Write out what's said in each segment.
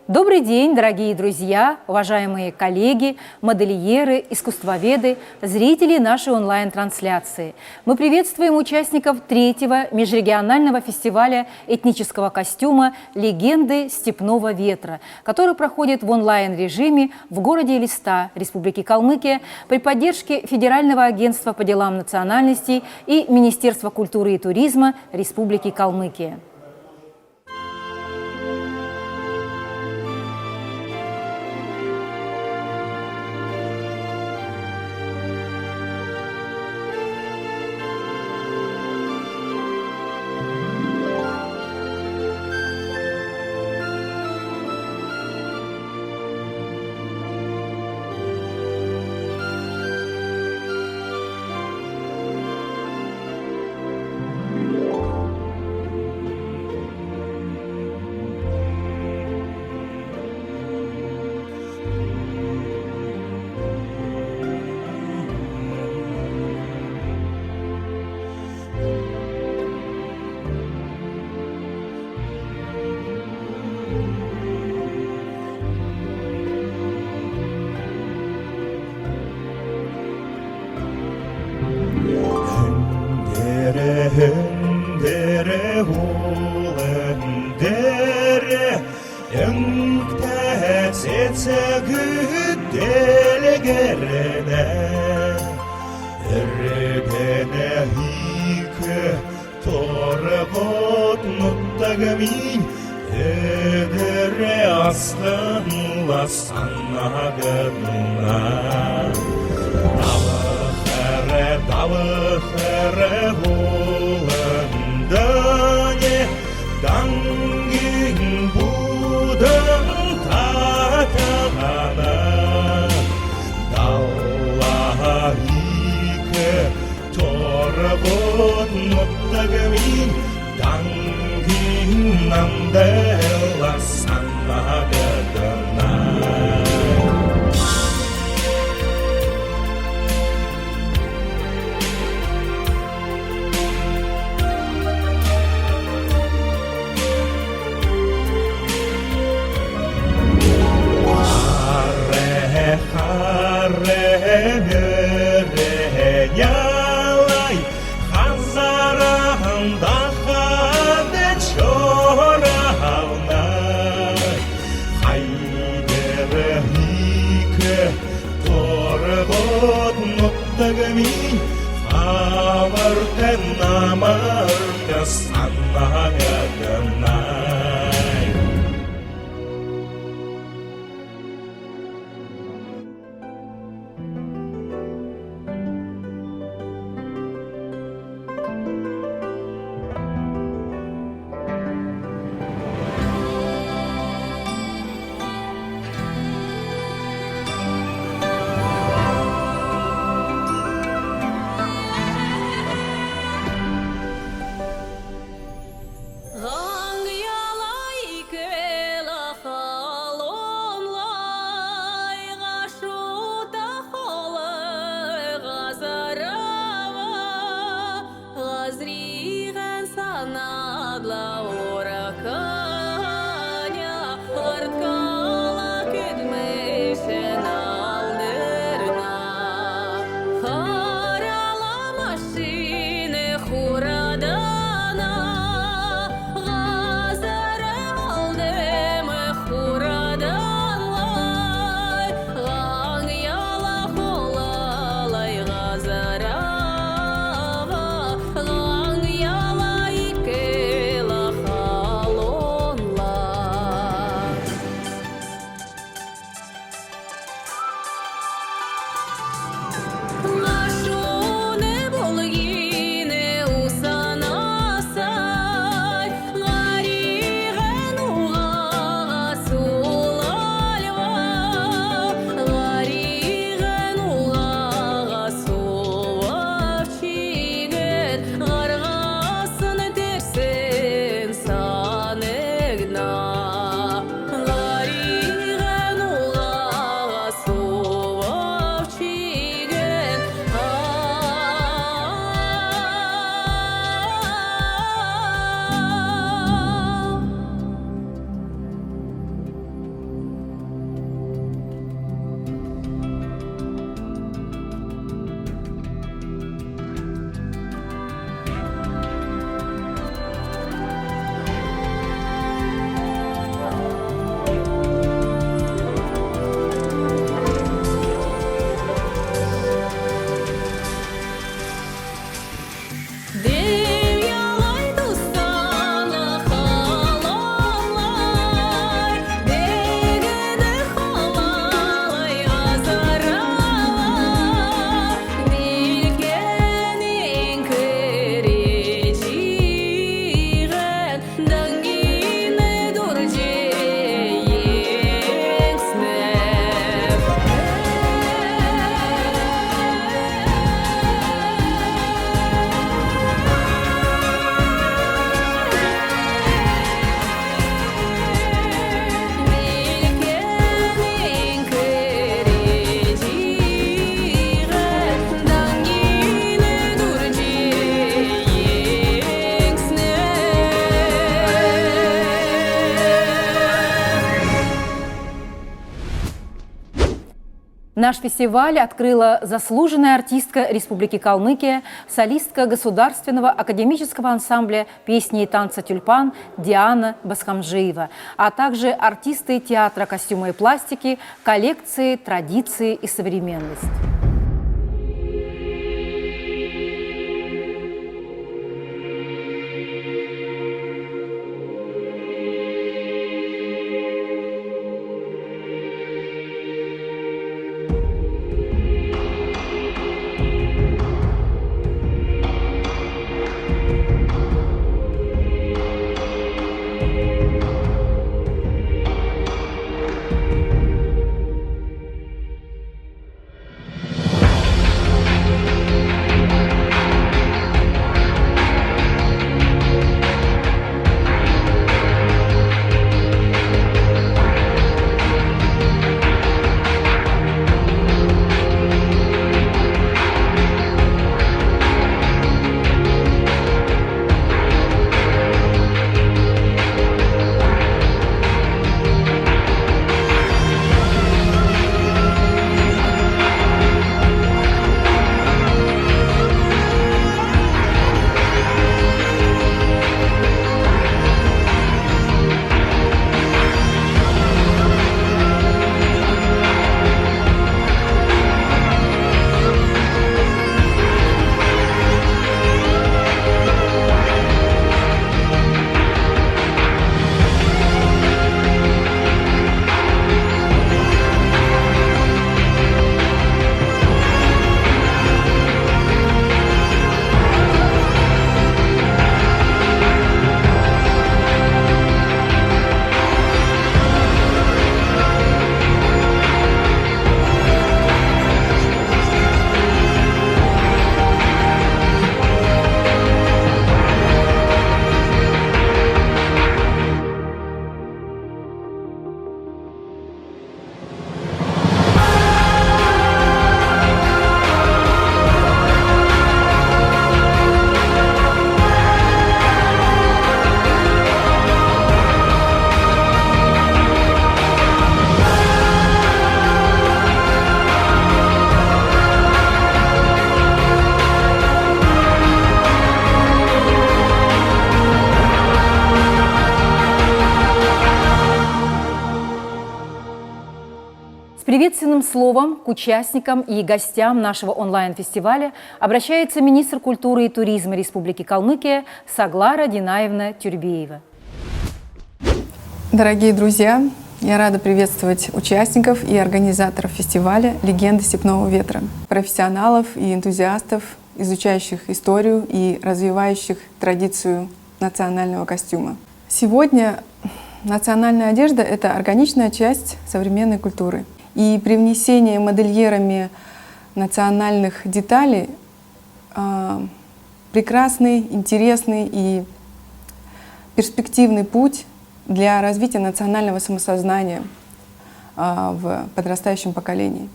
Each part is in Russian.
Добрый день, дорогие друзья, уважаемые коллеги, модельеры, искусствоведы, зрители нашей онлайн-трансляции. Мы приветствуем участников третьего межрегионального фестиваля этнического костюма «Легенды степного ветра», который проходит в онлайн-режиме в городе Элиста, Республики Калмыкия, при поддержке Федерального агентства по делам национальностей и Министерства культуры и туризма Республики Калмыкия. Hündere hulendere Önkte setse güddele gerene Ergene hike torgot muttagamin Edere aslanla sanna gadına Davı khere hulendane Dangin budam tatagana Dallaha hike torgot muttagamin Dangin namdela sanna gadana Yalay Hazaranda hade çoravna Haydere hike torgot muttagamin Avarten namarka sanna gadanay Наш фестиваль открыла заслуженная артистка Республики Калмыкия, солистка Государственного академического ансамбля песни и танца «Тюльпан» Диана Басхамжиева, а также артисты театра костюма и пластики, коллекции, традиции и современность. Приветственным словом к участникам и гостям нашего онлайн-фестиваля обращается министр культуры и туризма Республики Калмыкия Саглара Динаевна Тюрбеева. Дорогие друзья, я рада приветствовать участников и организаторов фестиваля «Легенды степного ветра», профессионалов и энтузиастов, изучающих историю и развивающих традицию национального костюма. Сегодня национальная одежда — это органичная часть современной культуры. И при внесении модельерами национальных деталей прекрасный, интересный и перспективный путь для развития национального самосознания в подрастающем поколении.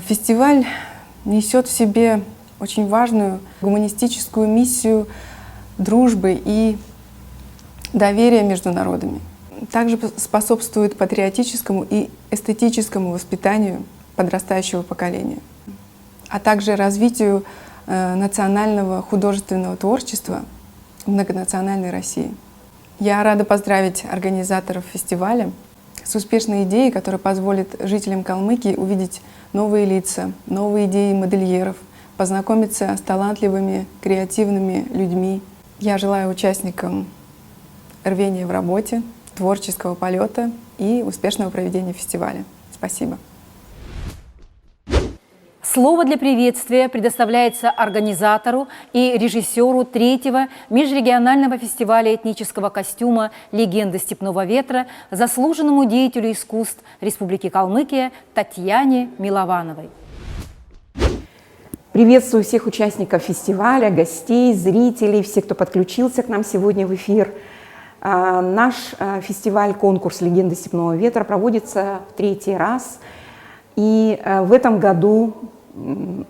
Фестиваль несет в себе очень важную гуманистическую миссию дружбы и доверия между народами. Также способствует патриотическому и эстетическому воспитанию подрастающего поколения, а также развитию национального художественного творчества в многонациональной России. Я рада поздравить организаторов фестиваля с успешной идеей, которая позволит жителям Калмыкии увидеть новые лица, новые идеи модельеров, познакомиться с талантливыми, креативными людьми. Я желаю участникам рвения в работе, творческого полета и успешного проведения фестиваля. Спасибо. Слово для приветствия предоставляется организатору и режиссеру третьего межрегионального фестиваля этнического костюма «Легенды степного ветра», заслуженному деятелю искусств Республики Калмыкия Татьяне Миловановой. Приветствую всех участников фестиваля, гостей, зрителей, всех, кто подключился к нам сегодня в эфир. Наш фестиваль-конкурс «Легенды степного ветра» проводится в третий раз. И в этом году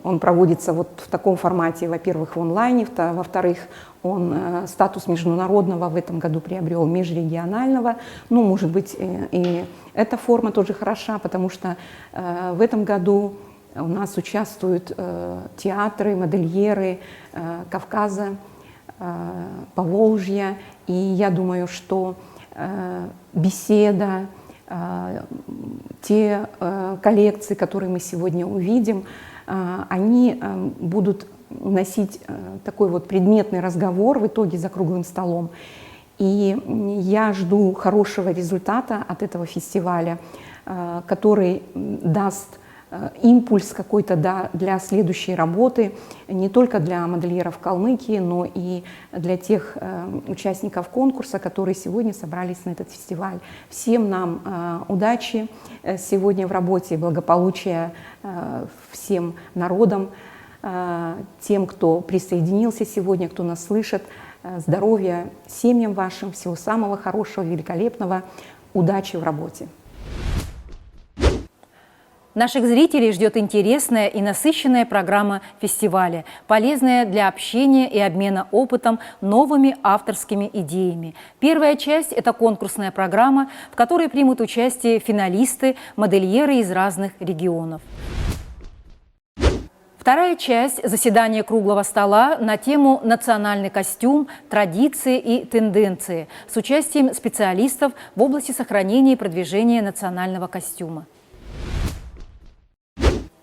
Он проводится вот в таком формате, во-первых, в онлайне, во-вторых, он статус международного в этом году приобрел, межрегионального. Ну, может быть, и эта форма тоже хороша, потому что в этом году у нас участвуют театры, модельеры Кавказа, Поволжья, и я думаю, что беседа, те коллекции, которые мы сегодня увидим, они будут носить такой вот предметный разговор в итоге за круглым столом. И я жду хорошего результата от этого фестиваля, который даст импульс какой-то для следующей работы, не только для модельеров Калмыкии, но и для тех участников конкурса, которые сегодня собрались на этот фестиваль. Всем нам удачи сегодня в работе, благополучия всем народам, тем, кто присоединился сегодня, кто нас слышит, здоровья семьям вашим, всего самого хорошего, великолепного, удачи в работе. Наших зрителей ждет интересная и насыщенная программа фестиваля, полезная для общения и обмена опытом, новыми авторскими идеями. Первая часть – это конкурсная программа, в которой примут участие финалисты, модельеры из разных регионов. Вторая часть – заседание круглого стола на тему «Национальный костюм, традиции и тенденции» с участием специалистов в области сохранения и продвижения национального костюма.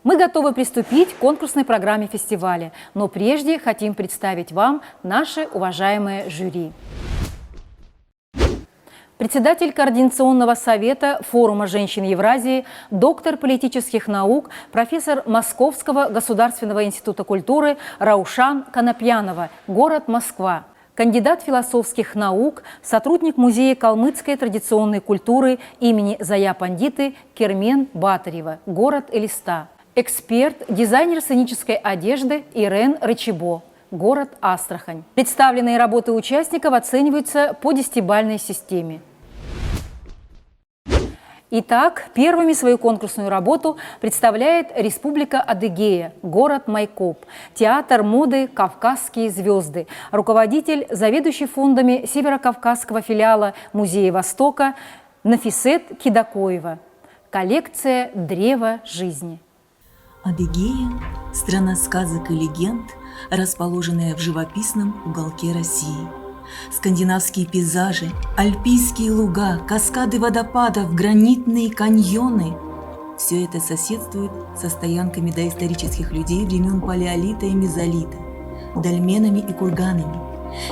Мы готовы приступить к конкурсной программе фестиваля, но прежде хотим представить вам наше уважаемое жюри. Председатель Координационного совета Форума женщин Евразии, доктор политических наук, профессор Московского государственного института культуры Раушан Конопьянова, город Москва. Кандидат философских наук, сотрудник Музея калмыцкой традиционной культуры имени Зая Пандиты Кермен Батарева, город Элиста. Эксперт, дизайнер сценической одежды Ирен Рычебо, город Астрахань. Представленные работы участников оцениваются по 10-бальной системе. Итак, первыми свою конкурсную работу представляет Республика Адыгея, город Майкоп, театр моды «Кавказские звезды», руководитель, заведующий фондами Северокавказского филиала Музея Востока Нафисет Кидакоева. Коллекция «Древо жизни». Адыгея – страна сказок и легенд, расположенная в живописном уголке России. Скандинавские пейзажи, альпийские луга, каскады водопадов, гранитные каньоны – все это соседствует со стоянками доисторических людей времен палеолита и мезолита, дольменами и курганами.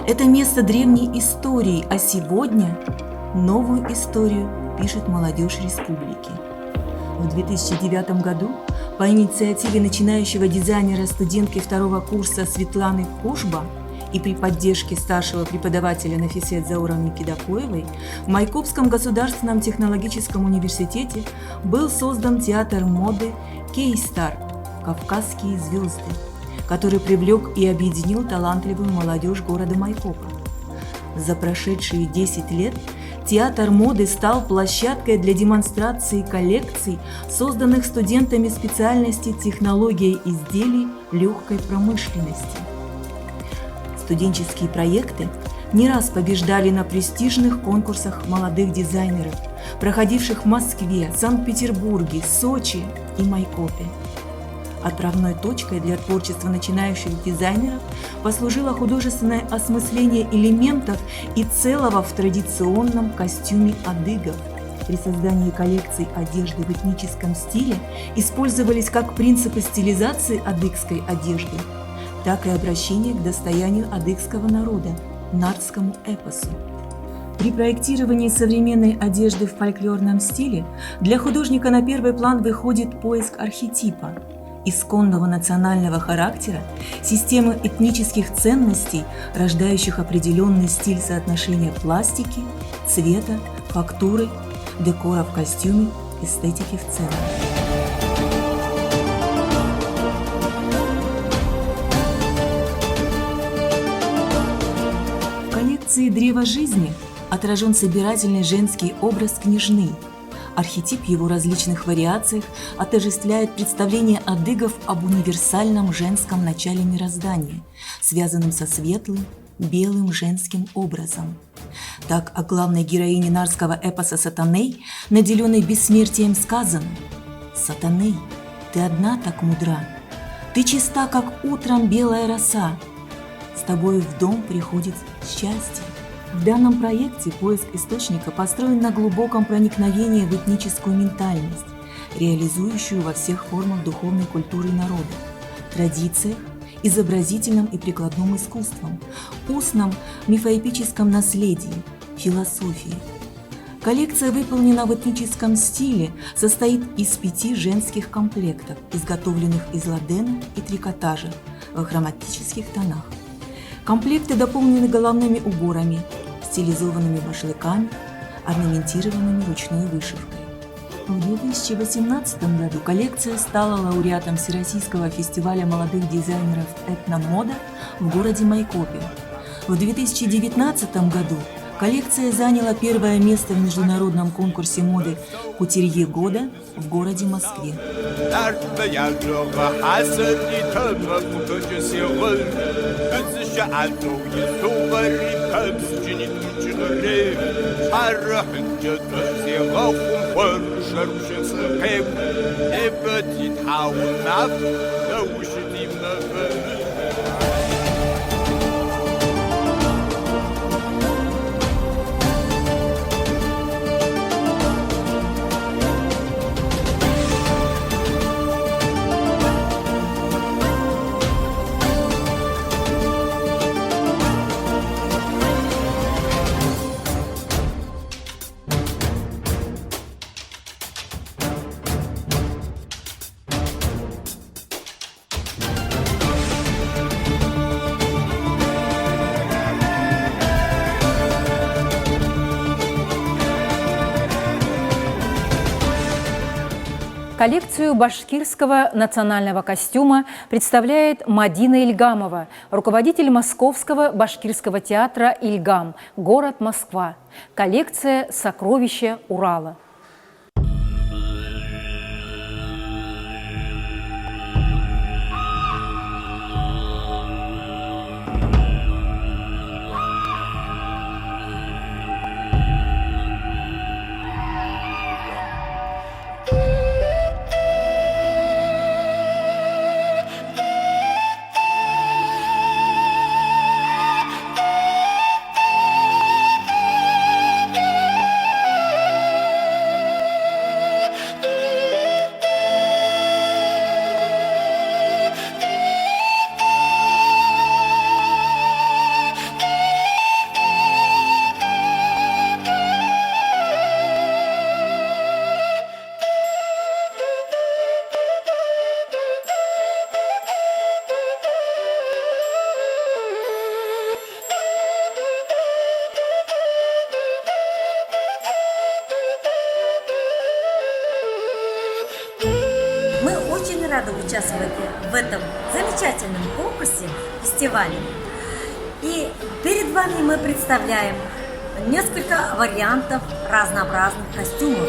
Это место древней истории, а сегодня новую историю пишет молодежь республики. В 2009 году по инициативе начинающего дизайнера студентки второго курса Светланы Кушба и при поддержке старшего преподавателя Нафисет Зауровны Кидакоевой в Майкопском государственном технологическом университете был создан театр моды «Кейстар» «Кавказские звезды», который привлек и объединил талантливую молодежь города Майкопа. За прошедшие 10 лет театр моды стал площадкой для демонстрации коллекций, созданных студентами специальности технология изделий легкой промышленности. Студенческие проекты не раз побеждали на престижных конкурсах молодых дизайнеров, проходивших в Москве, Санкт-Петербурге, Сочи и Майкопе. Отправной точкой для творчества начинающих дизайнеров послужило художественное осмысление элементов и целого в традиционном костюме адыгов. При создании коллекций одежды в этническом стиле использовались как принципы стилизации адыгской одежды, так и обращение к достоянию адыгского народа, нардскому эпосу. При проектировании современной одежды в фольклорном стиле для художника на первый план выходит поиск архетипа, исконного национального характера, системы этнических ценностей, рождающих определенный стиль соотношения пластики, цвета, фактуры, декора в костюме, эстетики в целом. В коллекции «Древо жизни» отражен собирательный женский образ княжны, Архетип его различных вариациях отождествляет представление адыгов об универсальном женском начале мироздания, связанном со светлым, белым женским образом. Так о главной героине нарского эпоса Сатаней, наделенной бессмертием, сказано: «Сатаней, ты одна так мудра, ты чиста, как утром белая роса, с тобою в дом приходит счастье». В данном проекте поиск источника построен на глубоком проникновении в этническую ментальность, реализующую во всех формах духовной культуры народа, традициях, изобразительном и прикладном искусством, устном мифоэпическом наследии, философии. Коллекция выполнена в этническом стиле, состоит из 5 женских комплектов, изготовленных из ладена и трикотажа в хроматических тонах. Комплекты дополнены головными уборами, стилизованными башлыками, орнаментированными ручной вышивкой. В 2018 году коллекция стала лауреатом Всероссийского фестиваля молодых дизайнеров «Этномода» в городе Майкопе. В 2019 году коллекция заняла первое место в международном конкурсе моды «Кутюрье года» в городе Москве. Коллекцию башкирского национального костюма представляет Мадина Ильгамова, руководитель Московского башкирского театра «Ильгам», город Москва. Коллекция «Сокровища Урала». Рада участвовать в этом замечательном конкурсе, фестивале. И перед вами мы представляем несколько вариантов разнообразных костюмов.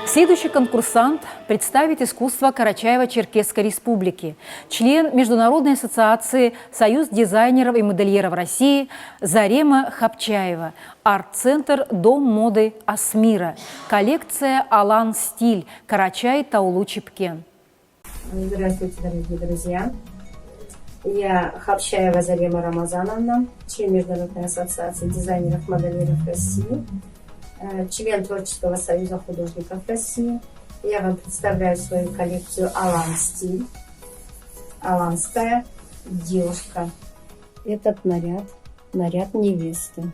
Следующий конкурсант представит искусство Карачаево-Черкесской Республики, член Международной ассоциации «Союз дизайнеров и модельеров России» Зарема Хапчаева, арт-центр «Дом моды Асмира», коллекция «Алан Стиль», Карачай-Таулу-Чепкен. Здравствуйте, дорогие друзья. Я Хапчаева Зарема Рамазановна, член Международной ассоциации дизайнеров и модельеров России, член Творческого союза художников России. Я вам представляю свою коллекцию «Алан Стиль», аланская девушка. Этот наряд невесты.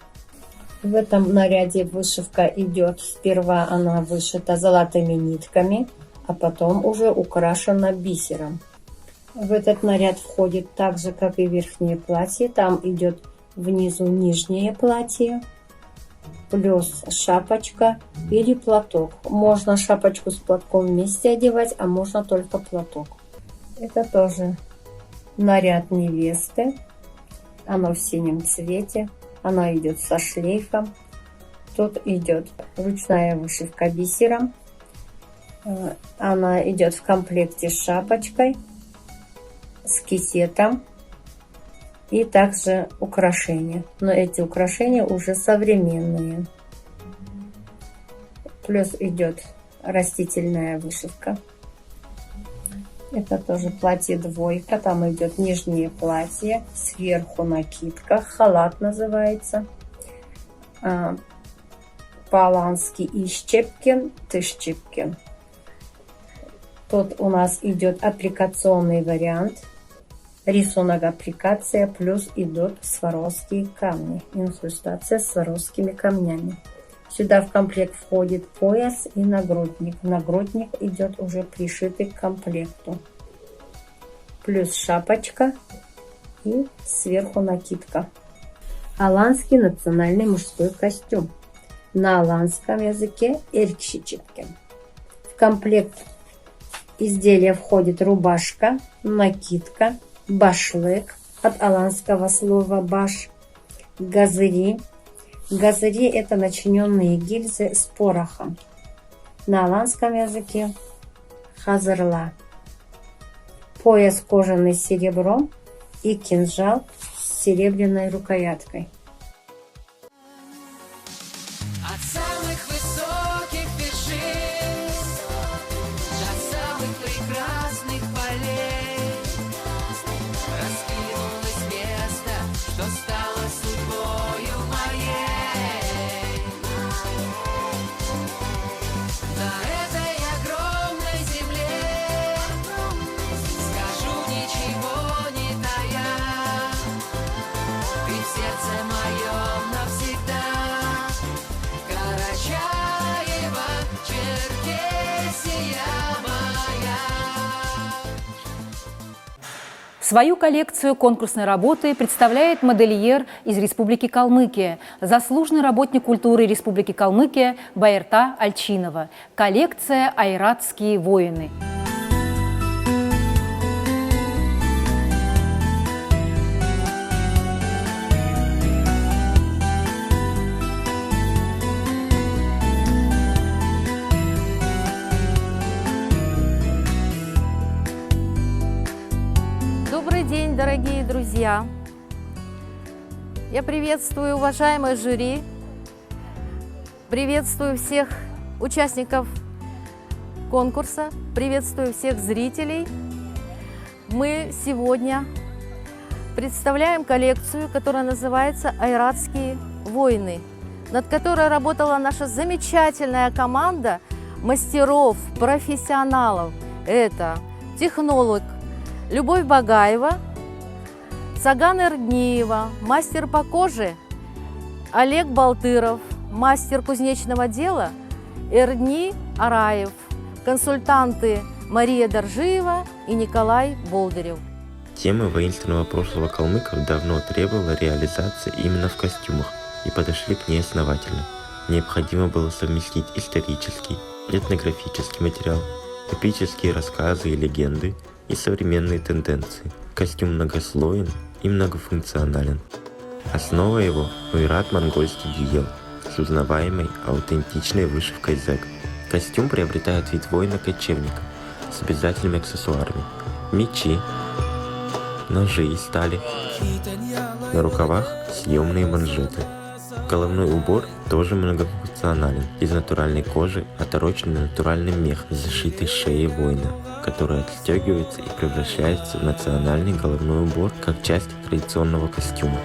В этом наряде вышивка идет, сперва она вышита золотыми нитками, а потом уже украшена бисером. В этот наряд входит так же, как и верхнее платье. Там идет внизу нижнее платье, плюс шапочка или платок. Можно шапочку с платком вместе одевать, а можно только платок. Это тоже наряд невесты. Оно в синем цвете. Оно идет со шлейфом. Тут идет ручная вышивка бисером. Она идет в комплекте с шапочкой, с кисетом и также украшения. Но эти украшения уже современные. Плюс идет растительная вышивка. Это тоже платье двойка. Там идет нижнее платье, сверху накидка, халат называется. По-алански ищепкен, тышчепкен. Тут у нас идет аппликационный вариант. Рисунок аппликация, плюс идут сваровские камни. Инкрустация с сваровскими камнями. Сюда в комплект входит пояс и нагрудник. Нагрудник идет уже пришитый к комплекту. Плюс шапочка и сверху накидка. Аланский национальный мужской костюм. На аланском языке эркшичепкен. В комплект изделия входит рубашка, накидка, башлык, от аланского слова баш, газыри. Газыри — это начиненные гильзы с порохом. На аланском языке хазырла. Пояс кожаный с серебром и кинжал с серебряной рукояткой. От самых высоких вершин до самых прекрасных полей раскинулось место, что стало судьбою моей. На этой огромной земле скажу, ничего не тая, ты в сердце моем навсегда. Карачаева, Черкесия моя. Свою коллекцию конкурсной работы представляет модельер из Республики Калмыкия, заслуженный работник культуры Республики Калмыкия Байырта Альчинова. Коллекция «Айратские воины». Добрый день, дорогие друзья! Я приветствую уважаемое жюри, приветствую всех участников конкурса, приветствую всех зрителей. Мы сегодня представляем коллекцию, которая называется «Айратские воины», над которой работала наша замечательная команда мастеров, профессионалов. Это технолог Любовь Багаева, Саган Эрдниева, мастер по коже Олег Балтыров, мастер кузнечного дела Эрдни Араев, консультанты Мария Доржиева и Николай Болдырев. Тема воинственного прошлого калмыков давно требовала реализации именно в костюмах, и подошли к ней основательно. Необходимо было совместить исторический, этнографический материал, эпические рассказы и легенды и современные тенденции. Костюм многослоен и многофункционален. Основа его – уйрат монгольский дюел с узнаваемой аутентичной вышивкой зэг, Костюм приобретает вид воина-кочевника с обязательными аксессуарами. Мечи, ножи из стали, на рукавах съемные манжеты. Головной убор тоже многофункционален, из натуральной кожи, отороченный натуральным мехом, зашитый шеей воина, который отстегивается и превращается в национальный головной убор как часть традиционного костюма.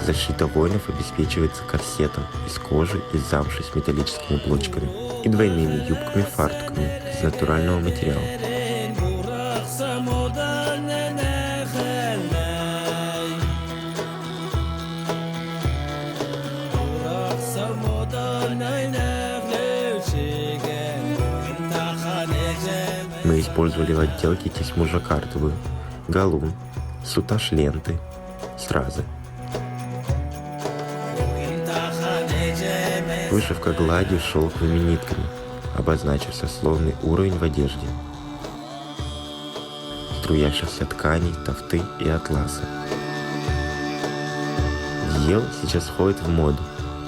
Защита воинов обеспечивается корсетом из кожи и замши с металлическими блочками и двойными юбками-фартуками из натурального материала. Мы использовали в отделке тесьму жаккардовую, галун, сутаж ленты, стразы. Вышивка гладью шелковыми нитками, обозначив сословный уровень в одежде. Струящихся тканей, тафты и атласа. Дьел сейчас входит в моду,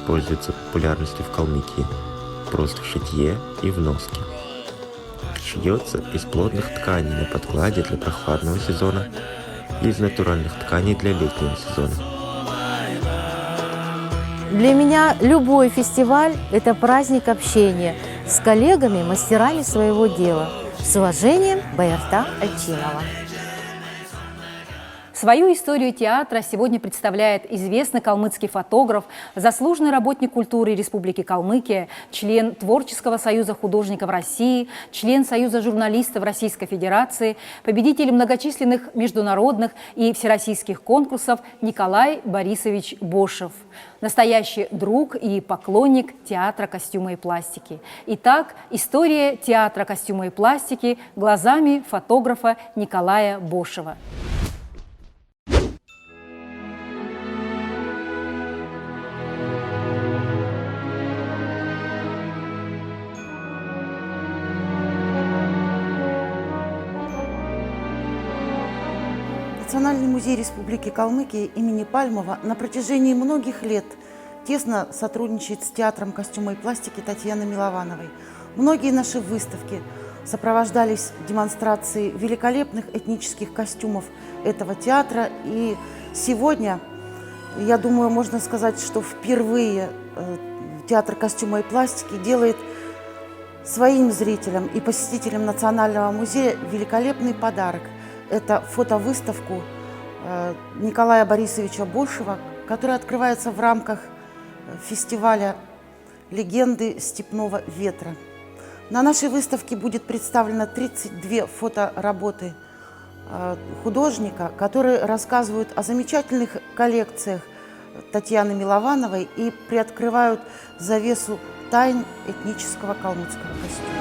пользуется популярностью в Калмыкии, просто в шитье и в носке. Шьется из плотных тканей на подкладе для прохладного сезона и из натуральных тканей для летнего сезона. Для меня любой фестиваль – это праздник общения с коллегами, мастерами своего дела. С уважением, Баярта Альчинова. Свою историю театра сегодня представляет известный калмыцкий фотограф, заслуженный работник культуры Республики Калмыкия, член Творческого союза художников России, член Союза журналистов Российской Федерации, победитель многочисленных международных и всероссийских конкурсов Николай Борисович Бошев. Настоящий друг и поклонник театра костюма и пластики. Итак, история театра костюма и пластики глазами фотографа Николая Бошева. Национальный музей Республики Калмыкия имени Пальмова на протяжении многих лет тесно сотрудничает с театром костюма и пластики Татьяны Миловановой. Многие наши выставки сопровождались демонстрацией великолепных этнических костюмов этого театра. И сегодня, я думаю, можно сказать, что впервые театр костюма и пластики делает своим зрителям и посетителям Национального музея великолепный подарок. Это фотовыставку Николая Борисовича Бошева, которая открывается в рамках фестиваля «Легенды степного ветра». На нашей выставке будет представлено 32 фотоработы художника, которые рассказывают о замечательных коллекциях Татьяны Миловановой и приоткрывают завесу тайн этнического калмыцкого костюма.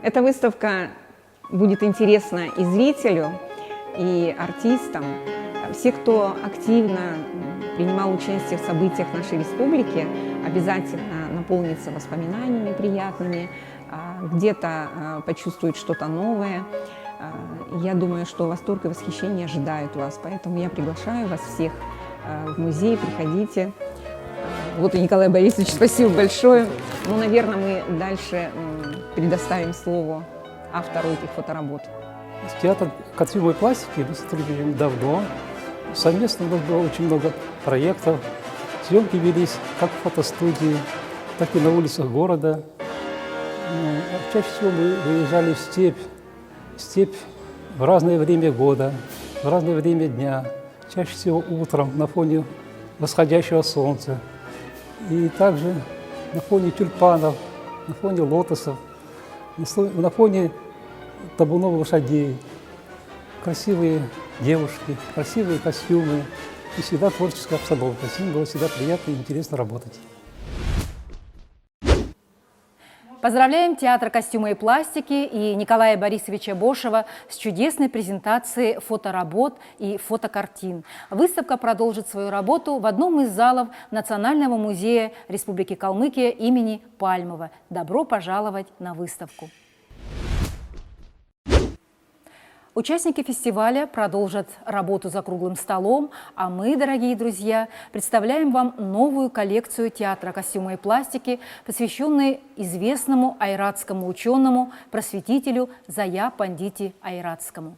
Эта выставка будет интересна и зрителю, и артистам. Все, кто активно принимал участие в событиях нашей республики, обязательно наполнится воспоминаниями приятными, где-то почувствует что-то новое. Я думаю, что восторг и восхищение ожидают вас, поэтому я приглашаю вас всех в музей, приходите, Вот и Николай Борисович, спасибо большое. Ну, наверное, мы дальше предоставим слово автору этих фоторабот. С театром костюмовой пластики мы сотрудничаем давно. Совместно у нас было очень много проектов. Съемки велись как в фотостудии, так и на улицах города. Чаще всего мы выезжали в степь в разное время года, в разное время дня, чаще всего утром на фоне восходящего солнца. И также на фоне тюльпанов, на фоне лотосов, на фоне табунов лошадей. Красивые девушки, красивые костюмы и всегда творческая обстановка. С ним было всегда приятно и интересно работать. Поздравляем Театр костюма и пластики и Николая Борисовича Бошева с чудесной презентацией фоторабот и фотокартин. Выставка продолжит свою работу в одном из залов Национального музея Республики Калмыкия имени Пальмова. Добро пожаловать на выставку! Участники фестиваля продолжат работу за круглым столом, а мы, дорогие друзья, представляем вам новую коллекцию театра костюма и пластики, посвященную известному айратскому ученому, просветителю Зая Пандити Айратскому.